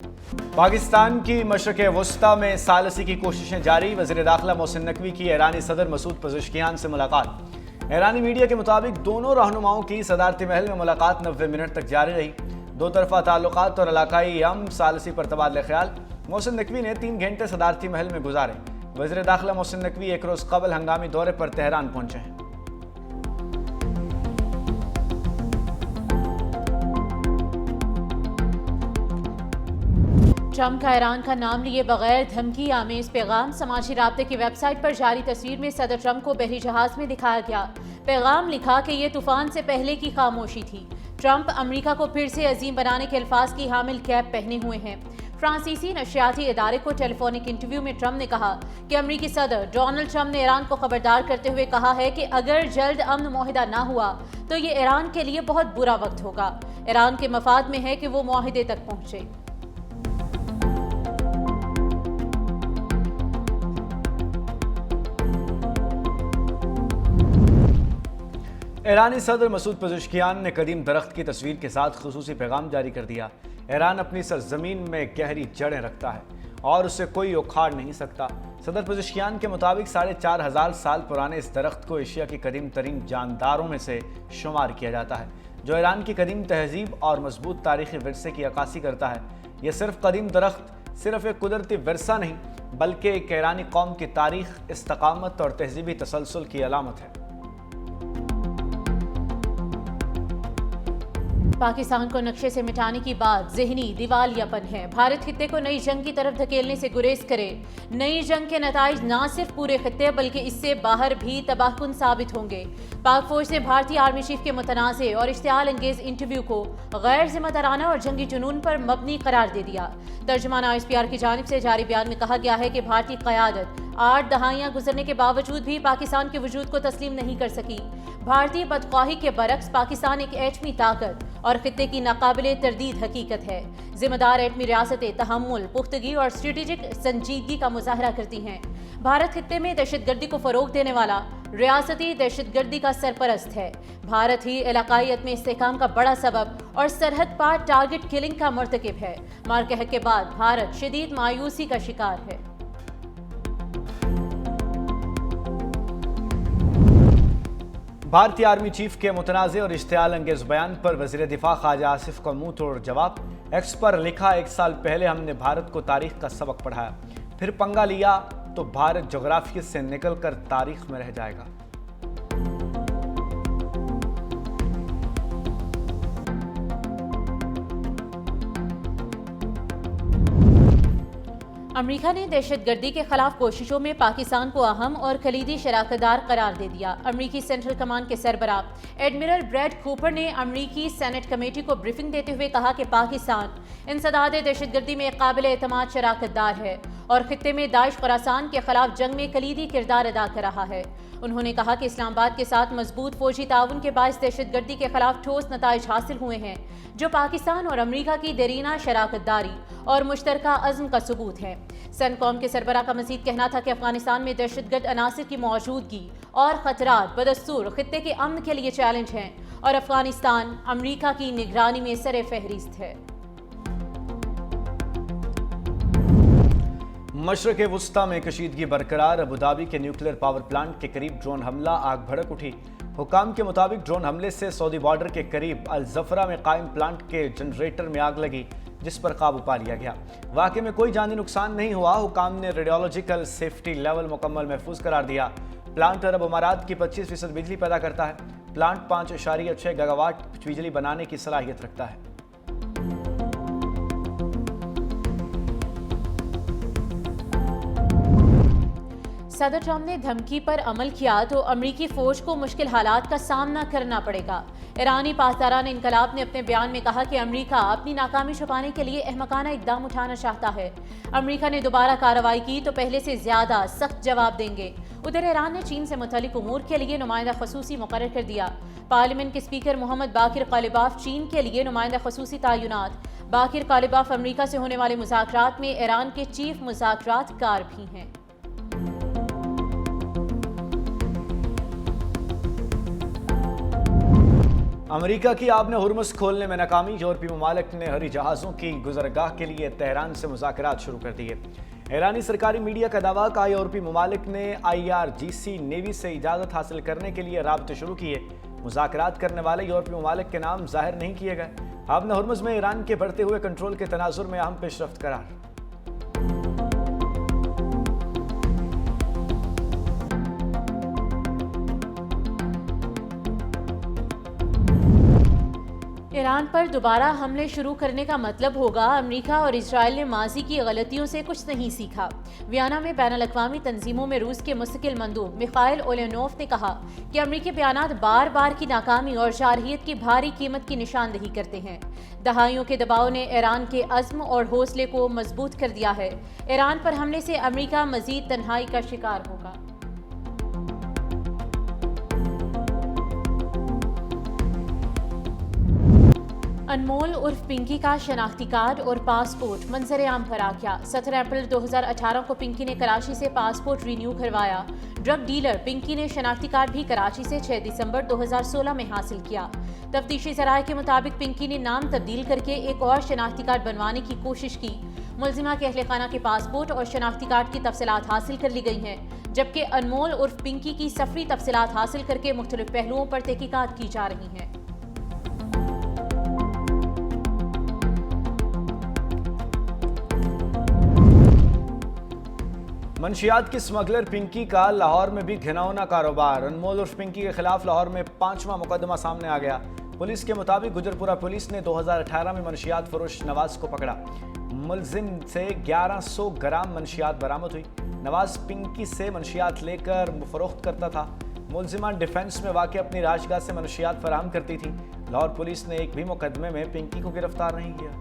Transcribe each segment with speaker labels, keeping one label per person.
Speaker 1: पाकिस्तान की मशरक़ वस्ता में सालसी की कोशिशें जारी। वज़ीर दाखिला मोहसिन नकवी की ईरानी सदर मसूद पज़ेश्कियान से मुलाकात। ईरानी मीडिया के मुताबिक दोनों रहनुमाओं की सदारती महल में मुलाकात 90 मिनट तक जारी रही। दो तरफा ताल्लुकात और इलाकाई अमन सालसी पर तबादला ख्याल। मोहसिन नकवी ने 3 घंटे सदारती महल में गुजारे। वज़ीर दाखिला मोहसिन नकवी एक रोज़ कबल हंगामी दौरे पर तेहरान पहुंचे हैं।
Speaker 2: ट्रंप का ईरान का नाम लिए बगैर धमकी आमेज पैगाम। समाजी राब्ते की वेबसाइट पर जारी तस्वीर में सदर ट्रंप को बहरी जहाज में दिखाया गया। पैगाम लिखा कि ये तूफान से पहले की खामोशी थी। ट्रंप अमेरिका को फिर से अजीम बनाने के अल्फाज की हामिल कैप पहने हुए हैं। फ्रांसीसी नशियाती इदारे को टेलीफोनिक इंटरव्यू में ट्रंप ने कहा कि अमेरिकी सदर डोनाल्ड ट्रंप ने ईरान को खबरदार करते हुए कहा है कि अगर जल्द अमन मुआहिदा ना हुआ तो ये ईरान के लिए बहुत बुरा वक्त होगा। ईरान के मफाद में है कि वो मुआहिदे तक पहुंचे।
Speaker 1: ईरानी सदर मसूद पज़ेश्कियान ने कदीम दरख्त की तस्वीर के साथ खुसूसी पैगाम जारी कर दिया। ईरान अपनी सरजमीन में गहरी जड़ें रखता है और उसे कोई उखाड़ नहीं सकता। सदर पज़ेश्कियान के मुताबिक 4500 साल पुराने इस दरख्त को एशिया की कदीम तरीन जानदारों में से शुमार किया जाता है, जो ईरान की कदीम तहजीब और मजबूत तारीखी विरसे की अक्कासी करता है। यह सिर्फ कदीम दरख्त सिर्फ एक कुदरती विरसा नहीं, बल्कि एक ईरानी कौम की तारीख, इस्तकामत और तहजीबी तसलसल की अलामत है।
Speaker 2: पाकिस्तान को नक्शे से मिटाने की बात ज़हनी दिवालियापन है। भारत खित्ते को नई जंग की तरफ धकेलने से गुरेज करे। नई जंग के नताइज न सिर्फ पूरे खित्ते बल्कि इससे बाहर भी तबाहकुन साबित होंगे। पाक फौज ने भारतीय आर्मी चीफ के मुतनाज़े और इश्तियाल अंगेज इंटरव्यू को गैर जिम्मेदाराना और जंगी जुनून पर मबनी करार दे दिया। तर्जुमान ISPR की जानिब से जारी बयान में कहा गया है कि भारतीय क़यादत 8 दहाइयाँ गुजरने के बावजूद भी पाकिस्तान के वजूद को तस्लीम नहीं कर सकी। भारतीय बदख्वाही के बरक्स पाकिस्तान एक एटमी ताकत और खित्ते की नाकाबिले तरदीद हकीकत है। जिम्मेदार एटमी रियासतें तहम्मुल, पुख्तगी और स्ट्रेटेजिक संजीदगी का मुजाहरा करती हैं। भारत खित्ते में दहशतगर्दी को फरोग देने वाला रियासती दहशतगर्दी का सरपरस्त है। भारत ही इलाकायत में इस्तेहकाम का बड़ा सबब और सरहद पार टारगेट किलिंग का मर्तकिब है। मारकह के बाद भारत शदीद मायूसी का शिकार है।
Speaker 1: भारतीय आर्मी चीफ के मुतनाज़े और इश्तियाल अंगेज बयान पर वज़ीर दिफा ख्वाजा आसिफ का मुंह तोड़ जवाब। एक्स पर लिखा, 1 साल पहले हमने भारत को तारीख का सबक पढ़ाया, फिर पंगा लिया तो भारत जोग्राफी से निकल कर तारीख में रह जाएगा।
Speaker 2: अमेरिका ने दहशतगर्दी के खिलाफ कोशिशों में पाकिस्तान को अहम और कलीदी शराकतदार करार दे दिया। अमेरिकी सेंट्रल कमांड के सरबराह एडमिरल ब्रैड कूपर ने अमेरिकी सेनेट कमेटी को ब्रीफिंग देते हुए कहा कि पाकिस्तान इंसदाद दहशतगर्दी में काबिल एतमाद शराकतदार है और खित्ते में दाइश खुरासान के खिलाफ जंग में कलीदी किरदार अदा कर रहा है। उन्होंने कहा कि इस्लामाबाद के साथ मजबूत फौजी ताउन के बायस दहशतगर्दी के खिलाफ ठोस नताइज हासिल हुए हैं, जो पाकिस्तान और अमेरिका की देरीना शराकतदारी और मुश्तरका अज़्म का सबूत है। सेनकॉम के सरबराह का मजीद कहना था कि अफगानिस्तान में दहशतगर्द अनासिर की मौजूदगी और खतरात बदस्तूर खित्ते के अमन के लिए चैलेंज हैं और अफगानिस्तान अमेरिका की निगरानी में सरे फहरिस्त है।
Speaker 1: मशरक़ वस्ता में कशीदगी बरकरार। अबूधाबी के न्यूक्लियर पावर प्लांट के करीब ड्रोन हमला, आग भड़क उठी। हुकाम के मुताबिक ड्रोन हमले से सऊदी बॉर्डर के करीब अल जफरा में कायम प्लांट के जनरेटर में आग लगी, जिस पर काबू पा लिया गया। वाक़े में कोई जानी नुकसान नहीं हुआ। हुकाम ने रेडियोलॉजिकल सेफ्टी लेवल मुकम्मल महफूज करार दिया। प्लांट अरब अमारात की 25% बिजली पैदा करता है। प्लांट 5.6 गीगावाट बिजली बनाने की सलाहियत रखता है।
Speaker 2: सदर ट्रंप ने धमकी पर अमल किया तो अमेरिकी फौज को मुश्किल हालात का सामना करना पड़ेगा। ईरानी पासदारान इनकलाब ने अपने बयान में कहा कि अमेरिका अपनी नाकामी छुपाने के लिए अहमकाना इकदाम उठाना चाहता है। अमेरिका ने दोबारा कार्रवाई की तो पहले से ज्यादा सख्त जवाब देंगे। उधर ईरान ने चीन से मुतल्लिक उमूर के लिए नुमाइंदा खसूसी मुकर्रर कर दिया। पार्लियामेंट के स्पीकर मोहम्मद बाकिर कालिबाफ चीन के लिए नुमाइंदा खसूसी तैनात। बाकिर कालिबाफ अमेरिका से होने वाले मुज़ाकरात में ईरान के चीफ मुज़ाकरात कार भी हैं।
Speaker 1: अमेरिका की आबने हुर्मुज़ खोलने में नाकामी। यूरोपीय ममालिक ने हवाई जहाज़ों की गुजरगाह के लिए तेहरान से मुज़ाकरात शुरू कर दिए। ईरानी सरकारी मीडिया का दावा कहा यूरोपीय ममालिक ने IRGC नेवी से इजाज़त हासिल करने के लिए राब्ते शुरू किए। मुज़ाकरात करने वाले यूरोपीय ममालिक के नाम जाहिर नहीं किए गए। आबने हुर्मुज़ में ईरान के बढ़ते हुए कंट्रोल के तनाजुर में अहम पेशरफ्त करार।
Speaker 2: ईरान पर दोबारा हमले शुरू करने का मतलब होगा अमेरिका और इजराइल ने माजी की गलतियों से कुछ नहीं सीखा। वियना में बैनुल अक़वामी तंजीमों में रूस के मुस्तकिल मंदूब मिखाइल ओलेनोव ने कहा कि अमेरिकी बयानात बार बार की नाकामी और जारहियत की भारी कीमत की निशानदही करते हैं। दहाइयों के दबाव ने ईरान के अज़्म और हौसले को मजबूत कर दिया है। ईरान पर हमले से अमेरिका मजीद तन्हाई का शिकार होगा। अनमोल उर्फ पिंकी का शनाख्ती कार्ड और पासपोर्ट मंजर आम पर आ गया। 17 अप्रैल 2018 को पिंकी ने कराची से पासपोर्ट रिन्यू करवाया। ड्रग डीलर पिंकी ने शनाख्ती कार्ड भी कराची से 6 दिसंबर 2016 में हासिल किया। तफ्तीशी ज़राए के मुताबिक पिंकी ने नाम तब्दील करके एक और शनाख्ती कार्ड बनवाने की कोशिश की। मुलजिमा के अहले खाना के पासपोर्ट और शनाख्ती कार्ड की तफसीलात हासिल कर ली गई हैं, जबकि अनमोल उर्फ पिंकी की सफरी तफसीलात हासिल करके मुख्तलिफ पहलुओं पर तहकीकात की जा रही हैं।
Speaker 1: मंशियात की स्मगलर पिंकी का लाहौर में भी घिनौना कारोबार। अनमोल उर्फ पिंकी के खिलाफ लाहौर में 5वां मुकदमा सामने आ गया। पुलिस के मुताबिक गुजरपुरा पुलिस ने 2018 में मंशियात फरोश नवाज को पकड़ा। मुलजिम से 1100 ग्राम मंशियात बरामद हुई। नवाज पिंकी से मंशियात लेकर फरोख्त करता था। मुलजिमा डिफेंस में वाक़ अपनी राजगाह से मंशियात फराहम करती थी। लाहौर पुलिस ने एक भी मुकदमे में पिंकी को गिरफ्तार नहीं किया।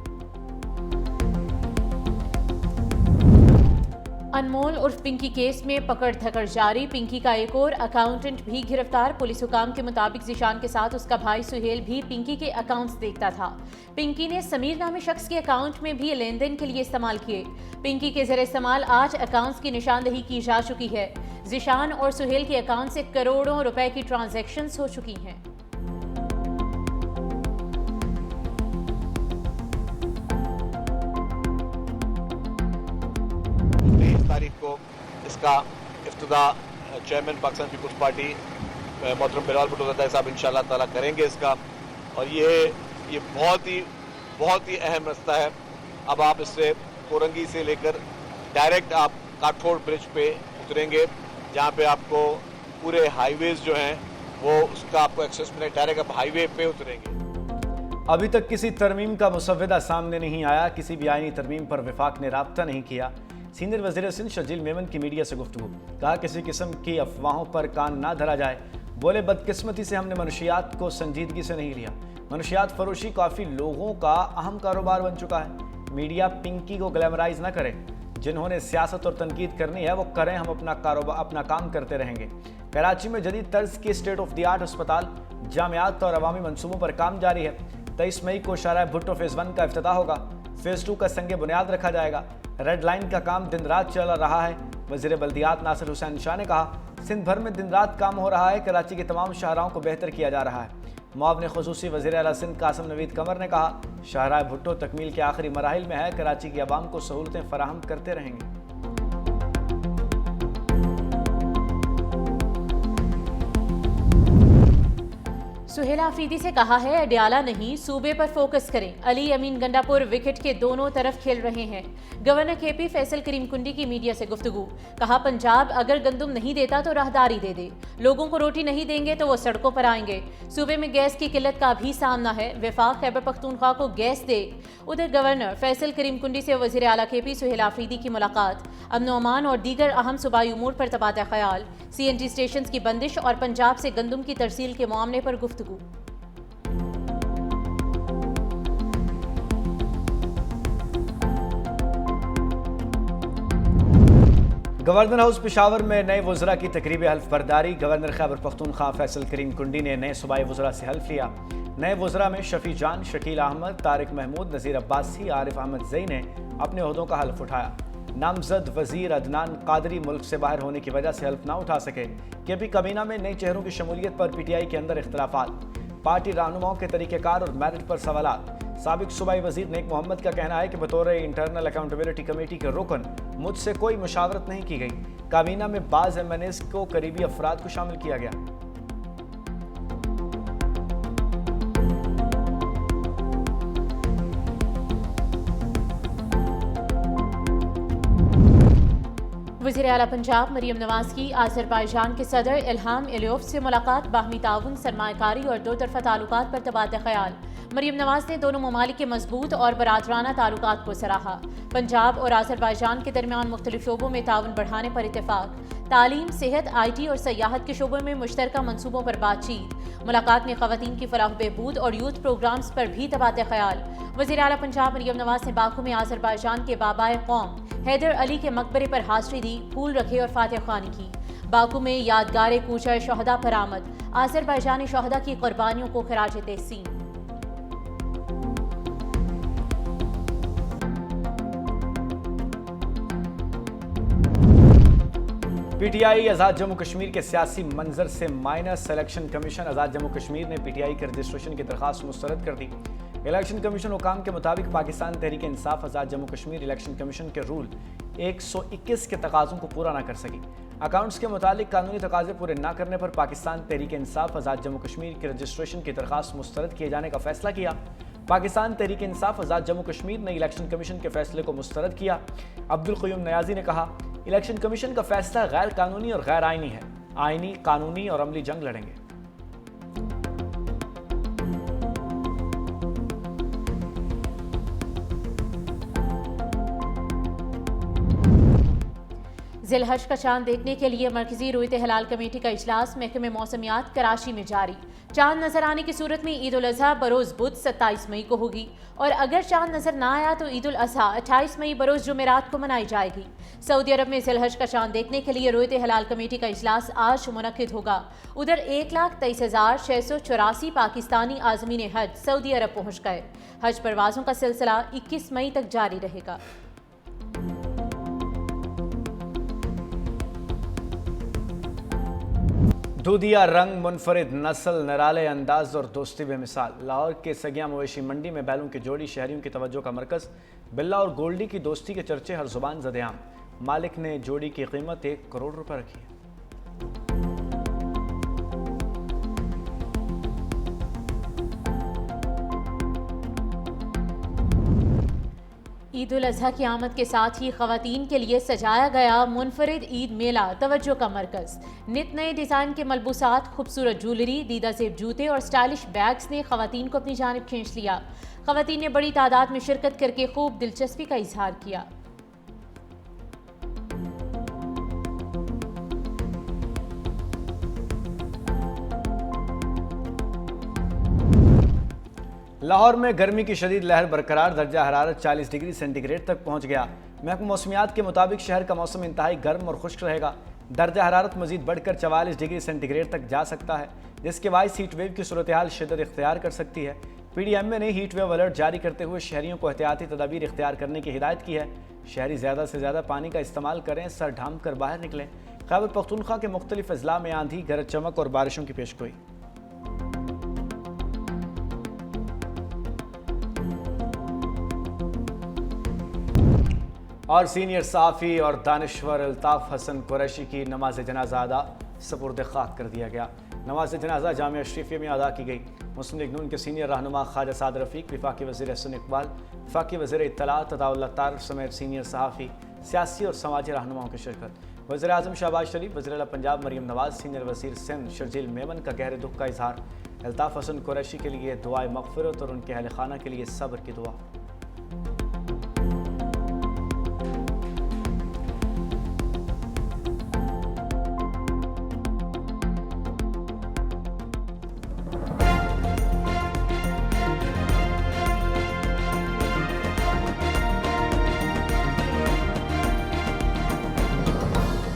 Speaker 2: अनमोल उर्फ पिंकी केस में पकड़ धकड़ जारी। पिंकी का एक और अकाउंटेंट भी गिरफ्तार। पुलिस हुकाम के मुताबिक जिशान के साथ उसका भाई सुहेल भी पिंकी के अकाउंट्स देखता था। पिंकी ने समीर नामी शख्स के अकाउंट में भी लेन देन के लिए इस्तेमाल किए। पिंकी के ज़रिए इस्तेमाल 8 अकाउंट्स की निशानदही की जा चुकी है। जिशान और सुहेल के अकाउंट से करोड़ों रुपए की ट्रांजैक्शंस हो चुकी हैं।
Speaker 3: 23 तारीख को इसका इफ्तिदा चेयरमैन पाकिस्तान पीपल्स पार्टी मोहतरम बिलावल भुट्टो ज़रदारी साहब इंशाअल्लाह ताला करेंगे इसका। और ये बहुत ही अहम रास्ता है। अब आप इससे कोरंगी से लेकर डायरेक्ट आप काठफोड़ ब्रिज पे उतरेंगे, जहाँ पे आपको पूरे हाईवेज जो हैं वो उसका आपको एक्सेस मिले। डायरेक्ट आप हाईवे पे उतरेंगे।
Speaker 1: अभी तक किसी तरमीम का मुसव्वदा सामने नहीं आया। किसी भी आईनी तरमीम पर विफाक ने राब्ता नहीं किया। सीनियर वज़ीर सिंध शजील मेमन की मीडिया से गुफ्तगू। कहा किसी किस्म की अफवाहों पर कान ना धरा जाए। बोले बदकिस्मती से हमने मनशियात को संजीदगी से नहीं लिया। मनशियात फरोशी काफ़ी लोगों का अहम कारोबार बन चुका है। मीडिया पिंकी को ग्लैमराइज ना करे। जिन्होंने सियासत और तनकीद करनी है वो करें, हम अपना काम करते रहेंगे। कराची में जदीद तर्ज के स्टेट ऑफ द आर्ट अस्पताल, जामियात और अवामी मनसूबों पर काम जारी है। 23 मई को शाहराह भुट्टो फेज़ 1 का इफ्तिताह होगा। फेज़ 2 का संगे बुनियाद रखा जाएगा। रेड लाइन का काम दिन रात चल रहा है। वज़ीर बल्दियात नासिर हुसैन शाह ने कहा सिंध भर में दिन रात काम हो रहा है। कराची के तमाम शाहराहों को बेहतर किया जा रहा है। मुआविन खुसूसी वज़ीर आला सिंध कासिम नवीद कमर ने कहा शाहराह भुट्टो तकमील के आखिरी मराहिल में है। कराची की आवाम को सहूलतें फराहम करते रहेंगे।
Speaker 2: सुहेल आफरीदी से कहा है अडयाला नहीं सूबे पर फोकस करें। अली अमीन गंडापुर विकेट के दोनों तरफ खेल रहे हैं। गवर्नर KP फैसल करीम कुंडी की मीडिया से गुफ्तगू। कहा पंजाब अगर गंदुम नहीं देता तो राहदारी दे दे। लोगों को रोटी नहीं देंगे तो वो सड़कों पर आएंगे। सूबे में गैस की किल्लत का भी सामना है। वफाक खैबर पख्तूनख्वा को गैस दे। उधर गवर्नर फैसल करीम कुंडी से वज़ीर आला KP सुहेल आफरीदी की मुलाकात। अमन अमान और दीगर अहम सूबाई उमूर पर तबादला ख्याल। CNG स्टेशन की बंदिश और पंजाब से गंदुम की तरसील के मामले पर गुफ्तगू।
Speaker 1: गवर्नर हाउस पेशावर में नए वज़रा की तकरीब हल्फ बर्दारी। गवर्नर खैबर पख्तूनख्वा फैसल करीम कुंडी ने नए सूबाई वज़रा से हल्फ लिया। नए वज़रा में शफी जान, शकील अहमद, तारिक महमूद, नज़ीर अब्बासी, आरिफ अहमद ज़ई ने अपने ओहदों का हल्फ उठाया। नामजद वज़ीर अदनान कादरी मुल्क से बाहर होने की वजह से हल्फ ना उठा सके। KP काबीना में नई चेहरों की शमूलियत पर PTI के अंदर इख्तलाफात। पार्टी रहनुमाओं के तरीक़ेकार और मेरिट पर सवालात। साबिक सूबाई वजीर नेक मोहम्मद का कहना है कि बतौर इंटरनल अकाउंटेबिलिटी कमेटी के रुकन मुझसे कोई मुशावरत नहीं की गई। काबीना में बाज़ MNAs को करीबी अफराद को शामिल किया गया।
Speaker 2: वज़ीर आला पंजाब मरीम नवाज की आज़रबाईजान के सदर इल्हाम एलियोव से मुलाकात। बाहमी ताउन, सरमायाकारी और दो तरफ़ा ताल्लुकात पर तबादला ख्याल। मरीम नवाज ने दोनों ममालिक के मजबूत और बरादराना ताल्लुकात को सराहा। पंजाब और आज़रबाईजान के दरमियान मुख्तलिफ शोबों में ताउन बढ़ाने पर इत्तेफाक। तालीम, सेहत, IT और सयाहत के शोबों में मुश्तरका मनसूबों पर बातचीत। मुलाकात में ख़वातीन की फलाह बहबूद और यूथ प्रोग्राम्स पर भी तबादला ख्याल। वज़ीर आला पंजाब मरीम नवाज ने बाकू में आज़रबाईजान के बाबाए कौम हैदर अली के मकबरे पर हाज़री दी, फूल रखे और फातिहा ख्वानी की। बाकू में यादगार कूचा शहदा पर आमद। आज़रबाईजानी शहदा की कुर्बानियों को खराज तहसीन।
Speaker 1: PTI आज़ाद जम्मू कश्मीर के सियासी मंजर से माइनस। इलेक्शन कमीशन आज़ाद जम्मू कश्मीर ने PTI के रजिस्ट्रेशन की दरख्वास्त मुस्तरद कर दी। इलेक्शन कमीशन हुकाम के मुताबिक पाकिस्तान तहरीक इंसाफ आज़ाद जम्मू कश्मीर इलेक्शन कमीशन के रूल 121 के तकाज़ों को पूरा न कर सकी। अकाउंट्स के मुताबिक कानूनी तकाजे पूरे न करने पर पाकिस्तान तहरीक इंसाफ आज़ाद जम्मू कश्मीर के रजिस्ट्रेशन की दरख्वास्त मुस्तरद किए जाने का फैसला किया। पाकिस्तान तहरीक इंसाफ आज़ाद जम्मू कश्मीर ने इलेक्शन कमीशन के फैसले को मुस्तरद किया। अब्दुल क़य्यूम नियाज़ी ने कहा, इलेक्शन कमीशन का फैसला गैर कानूनी और गैर आइनी है। आइनी, कानूनी और अमली जंग लड़ेंगे।
Speaker 2: ज़िलहज का चांद देखने के लिए मरकजी रुयत हलाल कमेटी का इजलास महकमे मौसमियात कराची में जारी। चांद नजर आने की सूरत में ईद उल अज़हा बरोज़ बुध 27 मई को होगी और अगर चांद नजर ना आया तो ईद उल अज़हा 28 मई बरोज़ जुमेरात को मनाई जाएगी। सऊदी अरब में ज़िलहज का चांद देखने के लिए रुयत हलाल कमेटी का इजलास आज मुनक्किद होगा। उधर 1,23,684 पाकिस्तानी आज़मीन हज सऊदी अरब पहुँच गए। हज परवाज़ों का सिलसिला 21 मई तक जारी रहेगा।
Speaker 1: दूधिया रंग, मुनफरिद नस्ल, निराले अंदाज और दोस्ती बेमिसाल। लाहौर के सगिया मवेशी मंडी में बैलों की जोड़ी शहरियों की तवज्जो का मरकज़। बिल्ला और गोल्डी की दोस्ती के चर्चे हर जुबान ज़देआम। मालिक ने जोड़ी की कीमत 1 करोड़ रुपए रखी है।
Speaker 2: ईद उल अज़हा की आमद के साथ ही ख़वातीन के लिए सजाया गया मुनफरिद ईद मेला तवज्जो का मरकज़। नित नए डिज़ाइन के मलबूसात, खूबसूरत ज्वेलरी, दीदा ज़ेब जूते और स्टाइलिश बैग्स ने ख़वातीन को अपनी जानिब खींच लिया। ख़वातीन ने बड़ी तादाद में शिरकत करके खूब दिलचस्पी का इजहार किया।
Speaker 1: लाहौर में गर्मी की शदीद लहर बरकरार। दर्जा हरारत 40 डिग्री सेंटीग्रेड तक पहुंच गया। महकमा मौसमियात के मुताबिक शहर का मौसम इंतहाई गर्म और खुश्क रहेगा। दर्जा हरारत मजीद बढ़कर 44 डिग्री सेंटीग्रेड तक जा सकता है, जिसके बायस हीट वेव की सूरत हाल शिद्दत इख्तियार कर सकती है। PDMA ने हीट वेव अलर्ट जारी करते हुए शहरियों को एहतियाती तदाबीर इख्तियार करने की हिदायत की है। शहरी ज़्यादा से ज़्यादा पानी का इस्तेमाल करें, सर ढांप कर बाहर निकलें। खैबर पख्तूनख्वा के मुख्तलिफ अजला में आंधी, गरज चमक और बारिशों की पेशगोई। और सीनियर सहाफ़ी और दानिश्वर अल्ताफ़ हसन कुरैशी की नमाज जनाजा अदा सपुर्द खाक कर दिया गया। नमाज जनाजा जामिया शरीफिया में अदा की गई। मुस्लिम लीग नून के सीनियर रहनुमा ख्वाजा साद रफ़ीक, वफाकी वज़ीर हसन इकबाल, वफाकी वज़ीर इत्तलात अताउल्लाह तारिक समेत सीनियर सहाफ़ी, सियासी और समाजी रहनुमाओं की शिरकत। वज़ीर आज़म शहबाज शरीफ, वज़ीर आला पंजाब मरीम नवाज़, सीनियर वज़ीर सिंध शर्जील मेमन का गहरे दुख का इजहार। अल्ताफ़ हसन कुरैशी के लिए दुआए मग़फ़िरत और उनके अहल खाना के लिए सब्र की दुआ।